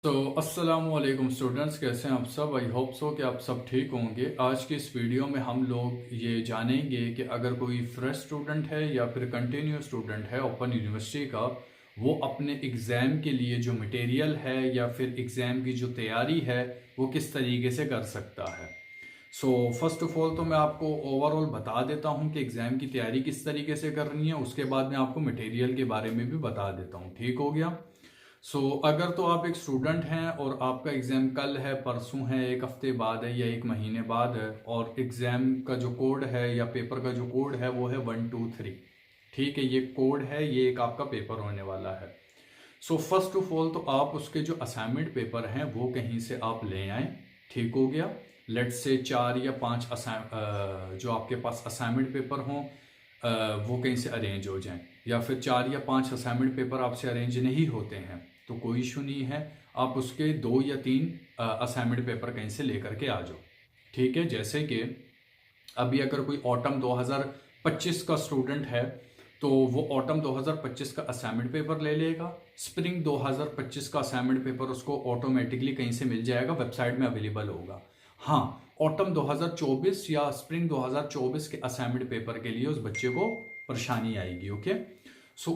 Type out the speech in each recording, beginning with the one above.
तो अस्सलामुअलैकुम स्टूडेंट्स, कैसे हैं आप सब। आई होप सो कि आप सब ठीक होंगे। आज की इस वीडियो में हम लोग ये जानेंगे कि अगर कोई फ्रेश स्टूडेंट है या फिर कंटिन्यू स्टूडेंट है ओपन यूनिवर्सिटी का, वो अपने एग्ज़ाम के लिए जो मटेरियल है या फिर एग्ज़ाम की जो तैयारी है वो किस तरीके से कर सकता है। सो फर्स्ट ऑफ ऑल तो मैं आपको ओवरऑल बता देता हूँ कि एग्ज़ाम की तैयारी किस तरीके से करनी है, उसके बाद मैं आपको मटेरियल के बारे में भी बता देता हूँ। ठीक हो गया। अगर तो आप एक स्टूडेंट हैं और आपका एग्ज़ाम कल है, परसों है, एक हफ्ते बाद है या एक महीने बाद है, और एग्ज़ाम का जो कोड है या पेपर का जो कोड है वो है 1 2 3। ठीक है, ये कोड है, ये एक आपका पेपर होने वाला है। फर्स्ट ऑफ ऑल तो आप उसके जो असाइनमेंट पेपर हैं वो कहीं से आप ले आएँ। ठीक हो गया। लेट्स से 4 या 5 जो आपके पास असाइनमेंट पेपर हों वो कहीं से अरेंज हो जाएं, या फिर 4 या 5 असाइनमेंट पेपर आपसे अरेंज नहीं होते हैं तो कोई इशू नहीं है, आप उसके 2 या 3 असाइनमेंट पेपर कहीं से लेकर के आ जाओ। ठीक है, जैसे कि अभी अगर कोई ऑटम 2025 का स्टूडेंट है तो वो ऑटम 2025 का असाइनमेंट पेपर ले लेगा। स्प्रिंग 2025 का असाइनमेंट पेपर उसको ऑटोमेटिकली कहीं से मिल जाएगा, वेबसाइट में अवेलेबल होगा। हाँ, ऑटम 2024 या स्प्रिंग 2024 के असाइनमेंट पेपर के लिए उस बच्चे को परेशानी आएगी। ओके,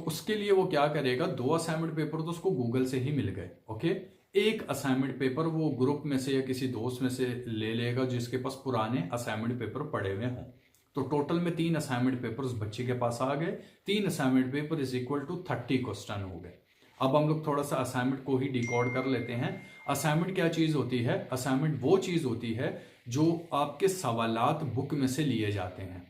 उसके लिए वो क्या करेगा, 2 असाइनमेंट पेपर तो उसको गूगल से ही मिल गए। ओके, एक असाइनमेंट पेपर वो ग्रुप में से या किसी दोस्त में से ले लेगा जिसके पास पुराने असाइनमेंट पेपर पड़े हुए हों। तो टोटल में 3 असाइनमेंट पेपर उस बच्चे के पास आ गए। 3 assignment paper is equal to 30 question हो गए। अब हम लोग थोड़ा सा असाइनमेंट को ही डिकोड कर लेते हैं। असाइनमेंट क्या चीज होती है? असाइनमेंट वो चीज होती है जो आपके सवालात बुक में से लिए जाते हैं।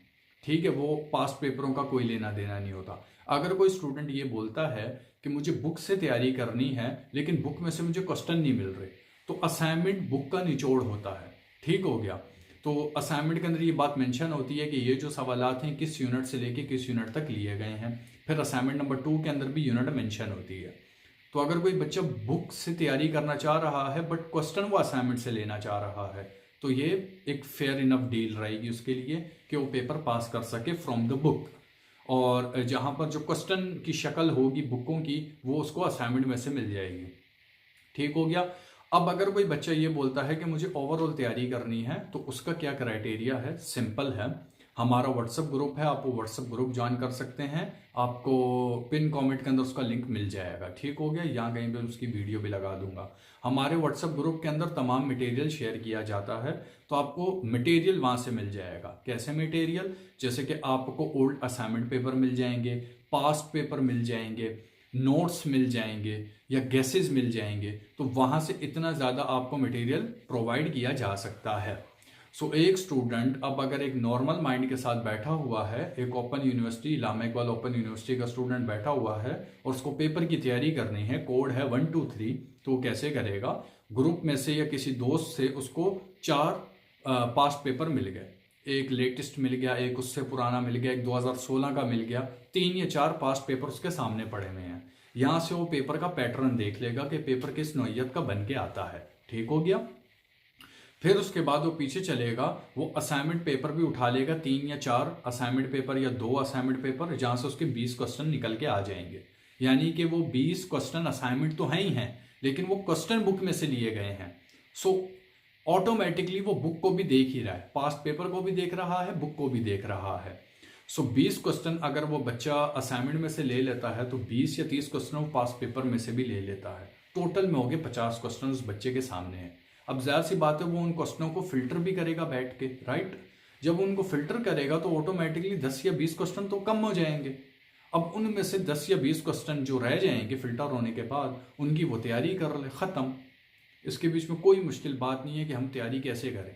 ठीक है, वो पास्ट पेपरों का कोई लेना देना नहीं होता। अगर कोई स्टूडेंट ये बोलता है कि मुझे बुक से तैयारी करनी है लेकिन बुक में से मुझे क्वेश्चन नहीं मिल रहे, तो असाइनमेंट बुक का निचोड़ होता है। ठीक हो गया। तो असाइनमेंट के अंदर ये बात मेंशन होती है कि ये जो सवालात हैं किस यूनिट से लेके किस यूनिट तक लिए गए हैं। फिर असाइनमेंट नंबर 2 के अंदर भी यूनिट मेंशन होती है। तो अगर कोई बच्चा बुक से तैयारी करना चाह रहा है बट क्वेश्चन वो असाइनमेंट से लेना चाह रहा है, तो ये एक फेयर इनफ डील रहेगी उसके लिए कि वो पेपर पास कर सके फ्रॉम द बुक। और जहां पर जो क्वेश्चन की शक्ल होगी बुकों की वो उसको असाइनमेंट में से मिल जाएगी। ठीक हो गया। अब अगर कोई बच्चा ये बोलता है कि मुझे ओवरऑल तैयारी करनी है, तो उसका क्या क्राइटेरिया है? सिंपल है, हमारा व्हाट्सएप ग्रुप है, आप वो व्हाट्सएप ग्रुप ज्वाइन कर सकते हैं। आपको पिन कमेंट के अंदर उसका लिंक मिल जाएगा। ठीक हो गया, यहाँ कहीं पे उसकी वीडियो भी लगा दूंगा। हमारे व्हाट्सएप ग्रुप के अंदर तमाम मटेरियल शेयर किया जाता है, तो आपको मटेरियल वहां से मिल जाएगा। कैसे मटेरियल? जैसे कि आपको ओल्ड असाइनमेंट पेपर मिल जाएंगे, पास्ट पेपर मिल जाएंगे, नोट्स मिल जाएंगे या गेसेस मिल जाएंगे। तो वहां से इतना ज़्यादा आपको मटेरियल प्रोवाइड किया जा सकता है। एक स्टूडेंट अब अगर एक नॉर्मल माइंड के साथ बैठा हुआ है, एक open university Allama Iqbal open university का स्टूडेंट बैठा हुआ है और उसको पेपर की तैयारी करनी है, कोड है 1 2 3, तो वो कैसे करेगा? ग्रुप में से या किसी दोस्त से उसको 4 पास्ट पेपर मिल गए, एक लेटेस्ट मिल गया, एक उससे पुराना मिल गया, एक 2016 का मिल गया, 3 या 4 पास्ट पेपर उसके सामने पड़े हुए हैं। यहां से वो पेपर का पैटर्न देख लेगा कि पेपर किस नौइयत का बन के आता है। ठीक हो गया। फिर उसके बाद वो पीछे चलेगा, वो असाइनमेंट पेपर भी उठा लेगा, 3 या 4 असाइनमेंट पेपर या 2 असाइनमेंट पेपर, जहां से उसके 20 क्वेश्चन निकल के आ जाएंगे। यानी कि वो 20 क्वेश्चन असाइनमेंट तो है ही हैं, लेकिन वो क्वेश्चन बुक में से लिए गए हैं। ऑटोमेटिकली वो बुक को भी देख ही रहा है, पास्ट पेपर को भी देख रहा है, बुक को भी देख रहा है। 20 क्वेश्चन अगर वो बच्चा असाइनमेंट में से ले लेता है तो 20 या 30 क्वेश्चन वो पास्ट पेपर में से भी ले लेता है। टोटल में हो गए 50 क्वेश्चन उस बच्चे के सामने है। अब जाहिर सी बात है वो उन क्वेश्चनों को फिल्टर भी करेगा बैठ के, राइट? जब उनको फिल्टर करेगा तो ऑटोमेटिकली 10 या 20 क्वेश्चन तो कम हो जाएंगे। अब उनमें से 10 या 20 क्वेश्चन जो रह जाएंगे फिल्टर होने के बाद, उनकी वो तैयारी कर ले, खत्म। इसके बीच में कोई मुश्किल बात नहीं है कि हम तैयारी कैसे करें।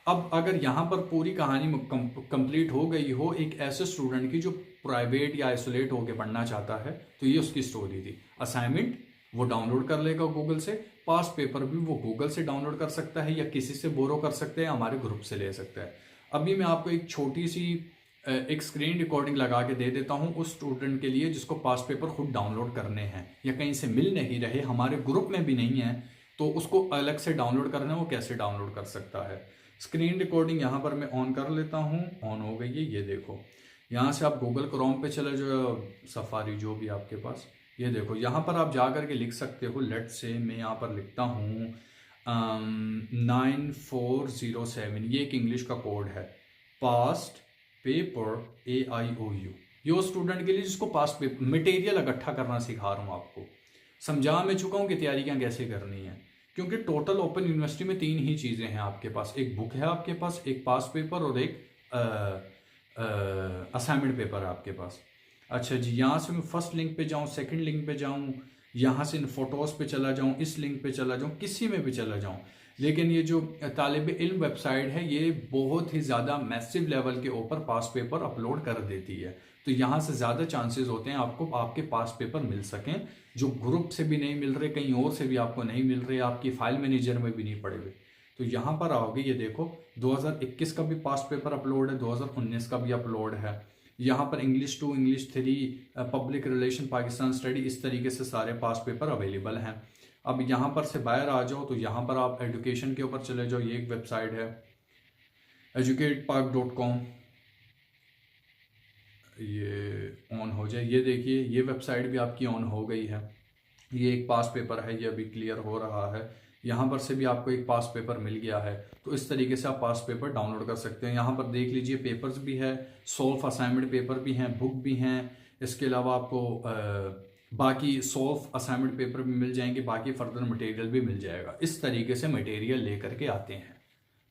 अब अगर यहाँ पर पूरी कहानी कंप्लीट हो गई हो एक ऐसे स्टूडेंट की जो प्राइवेट या आइसोलेट होकर पढ़ना चाहता है, तो ये उसकी स्टोरी थी। असाइनमेंट वो डाउनलोड कर लेगा गूगल से, पास्ट पेपर भी वो गूगल से डाउनलोड कर सकता है या किसी से बोरो कर सकते हैं, हमारे ग्रुप से ले सकता है। अभी मैं आपको एक छोटी सी एक स्क्रीन रिकॉर्डिंग लगा के दे देता हूं उस स्टूडेंट के लिए जिसको पास्ट पेपर खुद डाउनलोड करने हैं या कहीं से मिल नहीं रहे, हमारे ग्रुप में भी नहीं है, तो उसको अलग से डाउनलोड करना है, वो कैसे डाउनलोड कर सकता है। स्क्रीन रिकॉर्डिंग यहाँ पर मैं ऑन कर लेता हूँ। ऑन हो गई है, ये देखो। यहाँ से आप गूगल क्रोम पे चले जो, सफारी जो भी आपके पास, ये देखो यहाँ पर आप जा करके लिख सकते हो। लेट से मैं यहाँ पर लिखता हूँ 9407, ये एक इंग्लिश का कोड है। पास्ट पेपर AIOU, ये स्टूडेंट के लिए जिसको पास्ट पेपर मटेरियल इकट्ठा करना सिखा रहा हूँ आपको। समझा मैं चुका हूँ कि तैयारियाँ कैसे करनी है, क्योंकि टोटल ओपन यूनिवर्सिटी में 3 ही चीज़ें हैं आपके पास। एक बुक है आपके पास, एक पास्ट पेपर और एक असाइनमेंट पेपर है आपके पास। अच्छा जी, यहाँ से मैं फर्स्ट लिंक पे जाऊँ, सेकंड लिंक पे जाऊँ, यहाँ से इन फोटोज़ पे चला जाऊँ, इस लिंक पे चला जाऊँ, किसी में भी चला जाऊँ, लेकिन ये जो तालिब इल्म वेबसाइट है ये बहुत ही ज़्यादा मैसिव लेवल के ऊपर पास पेपर अपलोड कर देती है। तो यहाँ से ज़्यादा चांसेस होते हैं आपको आपके पास पेपर मिल सकें, जो ग्रुप से भी नहीं मिल रहे, कहीं और से भी आपको नहीं मिल रहे, आपकी फाइल मैनेजर में भी नहीं पड़े हुए। तो यहाँ पर आओगे, ये देखो 2021 का भी पास पेपर अपलोड है, 2019 का भी अपलोड है। यहाँ पर English 2, English 3, public relation, Pakistan study, इस तरीके से सारे पास पेपर अवेलेबल हैं। अब यहाँ पर से बाहर आ जाओ तो यहाँ पर आप एजुकेशन के ऊपर चले जाओ। ये एक वेबसाइट है educatepark.com, ये ऑन हो जाए। ये देखिए ये वेबसाइट भी आपकी ऑन हो गई है। ये एक पास पेपर है, ये अभी क्लियर हो रहा है। यहाँ पर से भी आपको एक पास पेपर मिल गया है। तो इस तरीके से आप पास पेपर डाउनलोड कर सकते हैं। यहाँ पर देख लीजिए पेपर्स भी है, सोल्व असाइनमेंट पेपर भी हैं, बुक भी हैं। इसके अलावा आपको बाकी सोल्व असाइनमेंट पेपर भी मिल जाएंगे, बाकी फर्दर मटेरियल भी मिल जाएगा। इस तरीके से मटेरियल लेकर के आते हैं,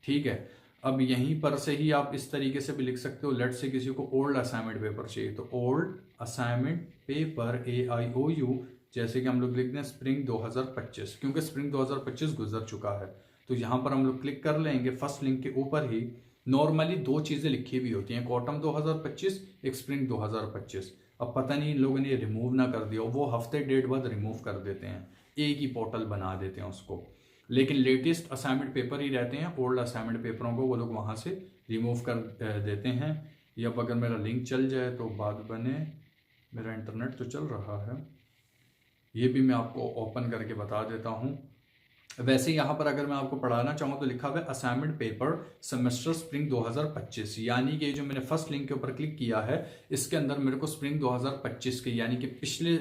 ठीक है। अब यहीं पर से ही आप इस तरीके से भी लिख सकते हो। लेट से किसी को ओल्ड असाइनमेंट पेपर चाहिए तो ओल्ड असाइनमेंट पेपर AIOU, जैसे कि हम लोग लिखते हैं स्प्रिंग 2025, क्योंकि स्प्रिंग 2025 गुजर चुका है। तो यहाँ पर हम लोग क्लिक कर लेंगे। फर्स्ट लिंक के ऊपर ही नॉर्मली 2 चीज़ें लिखी हुई होती हैं, एक ऑटम 2025, एक स्प्रिंग 2025। अब पता नहीं इन लोगों ने रिमूव ना कर दिया, वो हफ्ते डेढ़ बाद रिमूव कर देते हैं, एक ही पोर्टल बना देते हैं उसको। लेकिन लेटेस्ट असाइनमेंट पेपर ही रहते हैं, ओल्ड असाइनमेंट पेपरों को वो लोग वहाँ से रिमूव कर देते हैं। या अगर मेरा लिंक चल जाए तो बात बने, मेरा इंटरनेट तो चल रहा है, ये भी मैं आपको ओपन करके बता देता हूँ। वैसे यहाँ पर अगर मैं आपको पढ़ाना चाहूँ तो लिखा हुआ है असाइनमेंट पेपर सेमेस्टर स्प्रिंग 2025, यानी कि जो मैंने फर्स्ट लिंक के ऊपर क्लिक किया है इसके अंदर मेरे को स्प्रिंग 2025 के, यानी कि पिछले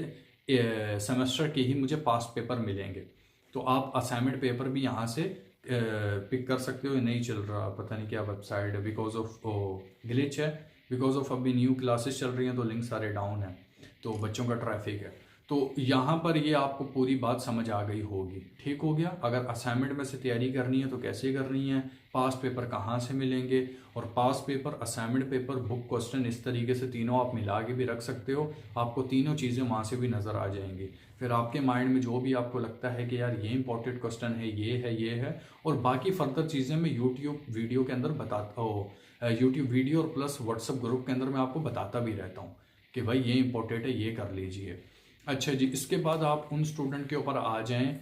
सेमेस्टर के ही मुझे पास पेपर मिलेंगे। तो आप असाइनमेंट पेपर भी यहाँ से पिक कर सकते हो। नहीं चल रहा, पता नहीं क्या वेबसाइट है, बिकॉज ऑफ ग्लिच है, बिकॉज ऑफ अभी न्यू क्लासेस चल रही हैं तो लिंक सारे डाउन हैं, तो बच्चों का ट्रैफिक है। तो यहाँ पर ये आपको पूरी बात समझ आ गई होगी, ठीक हो गया। अगर असाइनमेंट में से तैयारी करनी है तो कैसे करनी है, पास पेपर कहाँ से मिलेंगे, और pass paper, assignment paper, book, question, इस तरीके से तीनों आप मिला के भी रख सकते हो। आपको तीनों चीज़ें वहाँ से भी नज़र आ जाएंगी। फिर आपके माइंड में जो भी आपको लगता है कि यार ये इंपॉर्टेंट क्वेश्चन है, ये है, और बाकी फर्दर चीज़ें मैं यूट्यूब वीडियो के अंदर बताता हूँ, यूट्यूब वीडियो और प्लस व्हाट्सअप ग्रुप के अंदर मैं आपको बताता भी रहता हूँ कि भाई ये इंपॉर्टेंट है, ये कर लीजिए। अच्छा जी, इसके बाद आप उन स्टूडेंट के ऊपर आ जाएं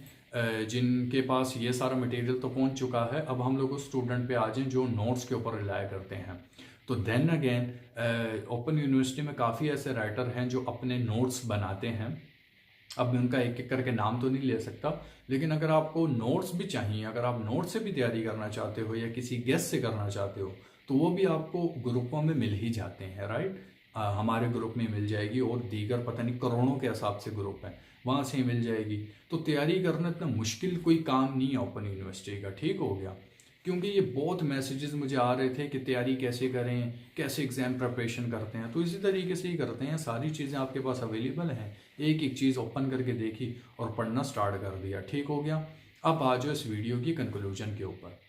जिनके पास ये सारा मटेरियल तो पहुंच चुका है। अब हम लोग उस स्टूडेंट पे आ जाएं जो नोट्स के ऊपर रिलाय करते हैं। तो देन अगेन ओपन यूनिवर्सिटी में काफ़ी ऐसे राइटर हैं जो अपने नोट्स बनाते हैं। अब मैं उनका एक एक करके नाम तो नहीं ले सकता, लेकिन अगर आपको नोट्स भी चाहिए, अगर आप नोट्स से भी तैयारी करना चाहते हो या किसी गेस्ट से करना चाहते हो तो वो भी आपको ग्रुपों में मिल ही जाते हैं, राइट। हमारे ग्रुप में मिल जाएगी और दीगर पता नहीं करोड़ों के हिसाब से ग्रुप है, वहाँ से मिल जाएगी। तो तैयारी करना इतना मुश्किल कोई काम नहीं है ओपन यूनिवर्सिटी का, ठीक हो गया। क्योंकि ये बहुत मैसेजेस मुझे आ रहे थे कि तैयारी कैसे करें, कैसे एग्जाम प्रिपरेशन करते हैं, तो इसी तरीके से ही करते हैं। सारी चीज़ें आपके पास अवेलेबल हैं, एक एक चीज़ ओपन करके देखी और पढ़ना स्टार्ट कर दिया, ठीक हो गया। अब आ जाओ इस वीडियो की कंक्लूजन के ऊपर।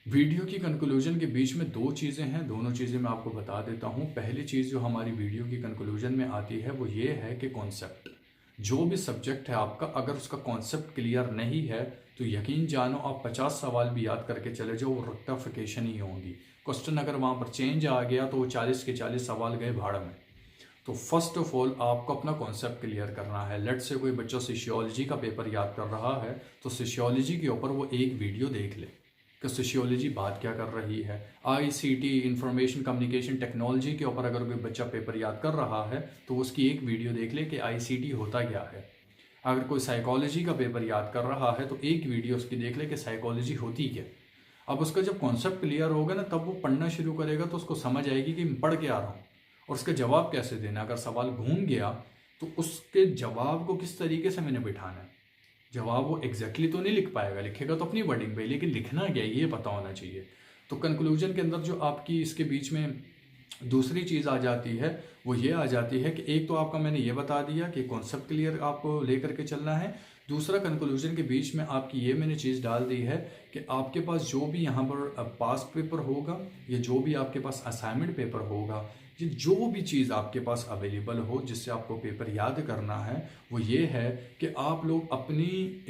वीडियो की कंक्लूजन के बीच में 2 चीज़ें हैं, दोनों चीज़ें मैं आपको बता देता हूँ। पहली चीज़ जो हमारी वीडियो की कंक्लूजन में आती है वो ये है कि कॉन्सेप्ट, जो भी सब्जेक्ट है आपका, अगर उसका कॉन्सेप्ट क्लियर नहीं है तो यकीन जानो आप 50 सवाल भी याद करके चले जाओ, वो रेक्टिफिकेशन ही होंगी। क्वेश्चन अगर वहाँ पर चेंज आ गया तो वो 40 के 40 सवाल गए भाड़ में। तो फर्स्ट ऑफ ऑल आपको अपना कॉन्सेप्ट क्लियर करना है। लेट से कोई बच्चा सोशियोलॉजी का पेपर याद कर रहा है तो सोशियोलॉजी के ऊपर वो एक वीडियो देख ले कि सोशियोलॉजी बात क्या कर रही है। ICT इंफॉर्मेशन कम्युनिकेशन टेक्नोलॉजी के ऊपर अगर कोई बच्चा पेपर याद कर रहा है तो उसकी एक वीडियो देख ले कि ICT होता क्या है। अगर कोई साइकोलॉजी का पेपर याद कर रहा है तो एक वीडियो उसकी देख ले कि साइकोलॉजी होती क्या। अब उसका जब कॉन्सेप्ट क्लियर होगा ना तब वो पढ़ना शुरू करेगा तो उसको समझ आएगी कि मैं पढ़ के आ रहा हूँ और उसका जवाब कैसे देना। अगर सवाल घूम गया तो उसके जवाब को किस तरीके से मैंने बिठाना है। जवाब वो एग्जैक्टली तो नहीं लिख पाएगा, लिखेगा तो अपनी वर्डिंग पे, लेकिन लिखना क्या है ये पता होना चाहिए। तो कंक्लूजन के अंदर जो आपकी इसके बीच में दूसरी चीज़ आ जाती है वो ये आ जाती है कि एक तो आपका मैंने ये बता दिया कि कॉन्सेप्ट क्लियर आपको लेकर के चलना है। दूसरा कंक्लूजन के बीच में आपकी ये मैंने चीज़ डाल दी है कि आपके पास जो भी यहाँ पर पास पेपर होगा या जो भी आपके पास असाइनमेंट पेपर होगा, ये जो भी चीज़ आपके पास अवेलेबल हो जिससे आपको पेपर याद करना है, वो ये है कि आप लोग अपनी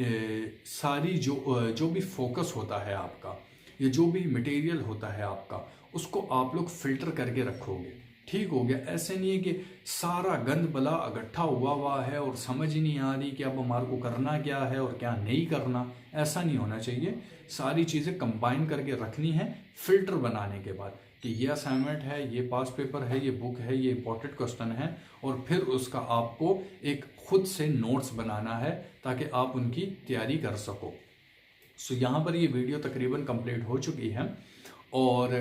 सारी जो भी फोकस होता है आपका या जो भी मटेरियल होता है आपका, उसको आप लोग फिल्टर करके रखोगे। ठीक हो गया। ऐसे नहीं है कि सारा गंद बला इकट्ठा हुआ है और समझ ही नहीं आ रही कि अब हमारे को करना क्या है और क्या नहीं करना। ऐसा नहीं होना चाहिए। सारी चीज़ें कंबाइन करके रखनी है फिल्टर बनाने के बाद कि ये असाइनमेंट है, ये पास पेपर है, ये बुक है, ये इंपॉर्टेंट क्वेश्चन है, और फिर उसका आपको एक खुद से नोट्स बनाना है ताकि आप उनकी तैयारी कर सको। सो यहाँ पर ये वीडियो तकरीबन कंप्लीट हो चुकी है। और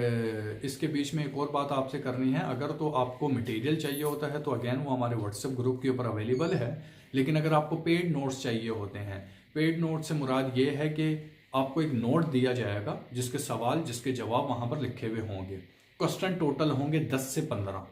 इसके बीच में एक और बात आपसे करनी है, अगर तो आपको मटेरियल चाहिए होता है तो अगेन वो हमारे व्हाट्सएप ग्रुप के ऊपर अवेलेबल है। लेकिन अगर आपको पेड नोट्स चाहिए होते हैं, पेड नोट से मुराद ये है कि आपको एक नोट दिया जाएगा जिसके सवाल जिसके जवाब वहाँ पर लिखे हुए होंगे। क्वेश्चन टोटल होंगे 10 से 15,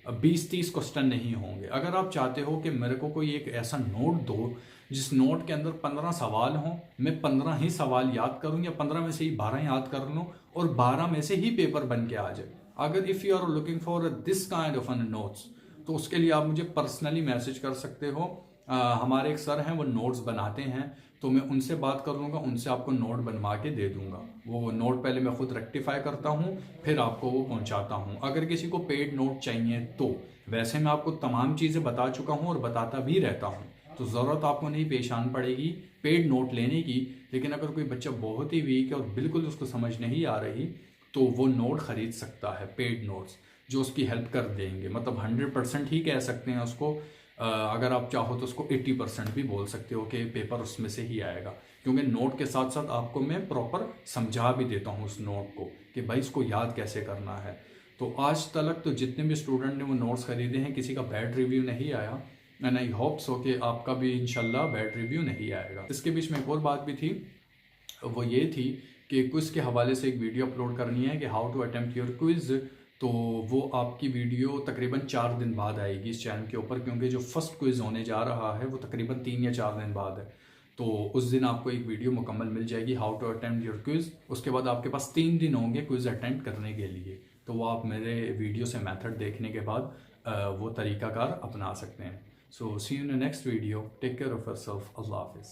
20-30 क्वेश्चन नहीं होंगे। अगर आप चाहते हो कि मेरे को कोई एक ऐसा नोट दो जिस नोट के अंदर 15 सवाल हों, मैं 15 ही सवाल याद करूं या 15 में से ही 12 याद कर लूं और 12 में से ही पेपर बन के आ जाए। अगर if you are looking for this kind of an notes, तो उसके लिए आप मुझे पर्सनली मैसेज कर सकते हो। हमारे एक सर हैं, वो नोट्स बनाते हैं, तो मैं उनसे बात कर लूँगा, उनसे आपको नोट बनवा के दे दूंगा। वो नोट पहले मैं खुद रेक्टिफाई करता हूँ, फिर आपको वो पहुँचाता हूँ। अगर किसी को पेड नोट चाहिए तो वैसे मैं आपको तमाम चीज़ें बता चुका हूँ और बताता भी रहता हूँ, तो ज़रूरत आपको नहीं पेश आन पड़ेगी पेड नोट लेने की। लेकिन अगर कोई बच्चा बहुत ही वीक है और बिल्कुल उसको समझ नहीं आ रही, तो वो नोट ख़रीद सकता है, पेड नोट्स जो उसकी हेल्प कर देंगे। मतलब 100% ही कह सकते हैं उसको, अगर आप चाहो तो उसको 80% भी बोल सकते हो कि पेपर उसमें से ही आएगा। क्योंकि नोट के साथ साथ आपको मैं प्रॉपर समझा भी देता हूँ उस नोट को कि भाई इसको याद कैसे करना है। तो आज तक तो जितने भी स्टूडेंट ने वो नोट्स खरीदे हैं, किसी का बैड रिव्यू नहीं आया, एंड आई होप सो कि आपका भी इंशाल्लाह बैड रिव्यू नहीं आएगा। इसके बीच में एक और बात भी थी, वो ये थी कि क्विज़ के हवाले से एक वीडियो अपलोड करनी है कि how to attempt your quiz. तो वो आपकी वीडियो तकरीबन 4 दिन बाद आएगी इस चैनल के ऊपर, क्योंकि जो फर्स्ट क्विज़ होने जा रहा है वो तकरीबन 3 या 4 दिन बाद है। तो उस दिन आपको एक वीडियो मुकम्मल मिल जाएगी how to attempt your quiz. उसके बाद आपके पास 3 दिन होंगे क्विज़ अटेम्प्ट करने के लिए। तो वो आप मेरे वीडियो से मेथड देखने के बाद वो तरीकाकार अपना सकते हैं। So see you in the next video. Take care of yourself. Allah Hafiz.